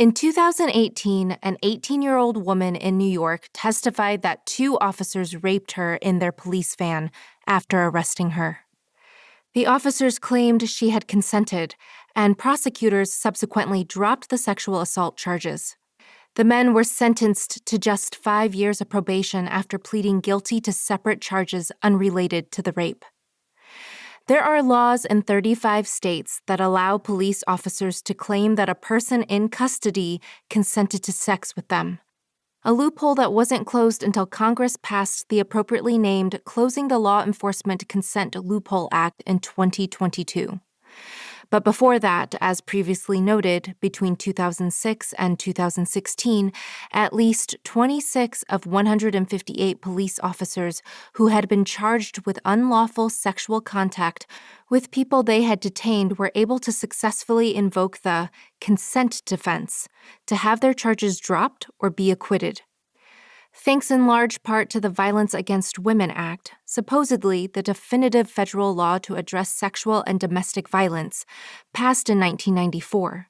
In 2018, an 18-year-old woman in New York testified that 2 officers raped her in their police van after arresting her. The officers claimed she had consented, and prosecutors subsequently dropped the sexual assault charges. The men were sentenced to just 5 years of probation after pleading guilty to separate charges unrelated to the rape. There are laws in 35 states that allow police officers to claim that a person in custody consented to sex with them, a loophole that wasn't closed until Congress passed the appropriately named Closing the Law Enforcement Consent Loophole Act in 2022. But before that, as previously noted, between 2006 and 2016, at least 26 of 158 police officers who had been charged with unlawful sexual contact with people they had detained were able to successfully invoke the consent defense to have their charges dropped or be acquitted. Thanks in large part to the Violence Against Women Act, supposedly the definitive federal law to address sexual and domestic violence, passed in 1994,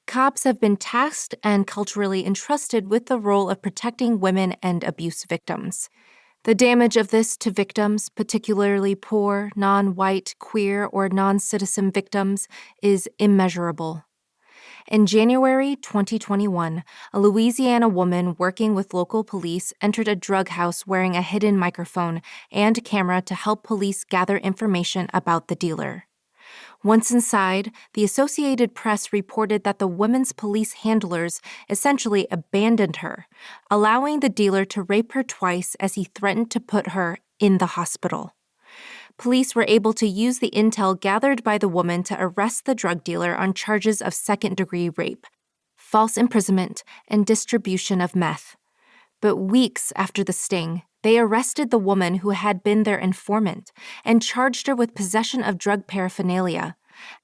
cops have been tasked and culturally entrusted with the role of protecting women and abuse victims. The damage of this to victims, particularly poor, non-white, queer, or non-citizen victims, is immeasurable. In January 2021, a Louisiana woman working with local police entered a drug house wearing a hidden microphone and camera to help police gather information about the dealer. Once inside, the Associated Press reported that the woman's police handlers essentially abandoned her, allowing the dealer to rape her twice as he threatened to put her in the hospital. Police were able to use the intel gathered by the woman to arrest the drug dealer on charges of second-degree rape, false imprisonment, and distribution of meth. But weeks after the sting, they arrested the woman who had been their informant and charged her with possession of drug paraphernalia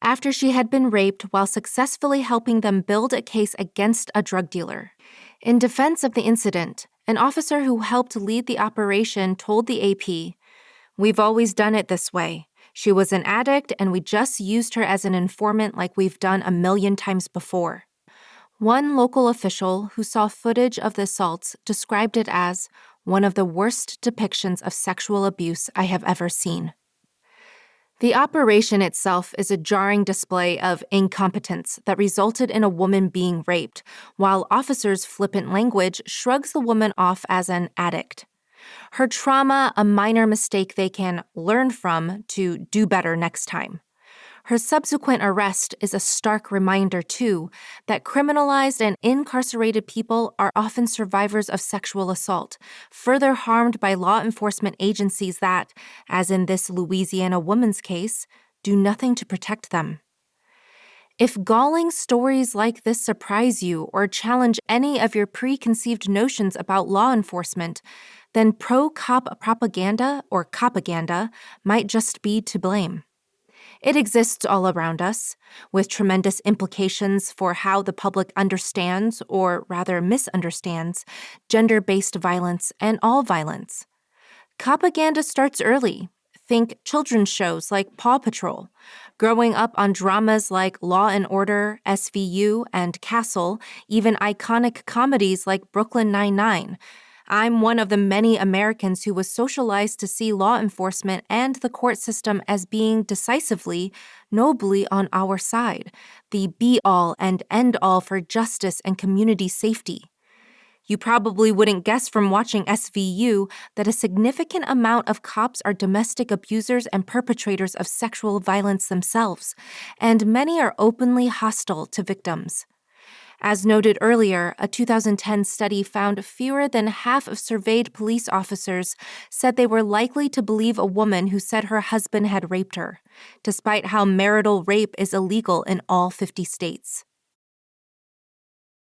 after she had been raped while successfully helping them build a case against a drug dealer. In defense of the incident, an officer who helped lead the operation told the AP, "We've always done it this way. She was an addict, and we just used her as an informant like we've done a million times before." One local official who saw footage of the assaults described it as one of the worst depictions of sexual abuse I have ever seen. The operation itself is a jarring display of incompetence that resulted in a woman being raped, while officers' flippant language shrugs the woman off as an addict. Her trauma, a minor mistake they can learn from to do better next time. Her subsequent arrest is a stark reminder, too, that criminalized and incarcerated people are often survivors of sexual assault, further harmed by law enforcement agencies that, as in this Louisiana woman's case, do nothing to protect them. If galling stories like this surprise you or challenge any of your preconceived notions about law enforcement, then pro-cop propaganda or copaganda might just be to blame. It exists all around us, with tremendous implications for how the public understands, or rather misunderstands, gender-based violence and all violence. Copaganda starts early. Think children's shows like Paw Patrol, growing up on dramas like Law and Order, SVU, and Castle, even iconic comedies like Brooklyn Nine-Nine. I'm one of the many Americans who was socialized to see law enforcement and the court system as being decisively, nobly on our side, the be-all and end-all for justice and community safety. You probably wouldn't guess from watching SVU that a significant amount of cops are domestic abusers and perpetrators of sexual violence themselves, and many are openly hostile to victims. As noted earlier, a 2010 study found fewer than half of surveyed police officers said they were likely to believe a woman who said her husband had raped her, despite how marital rape is illegal in all 50 states.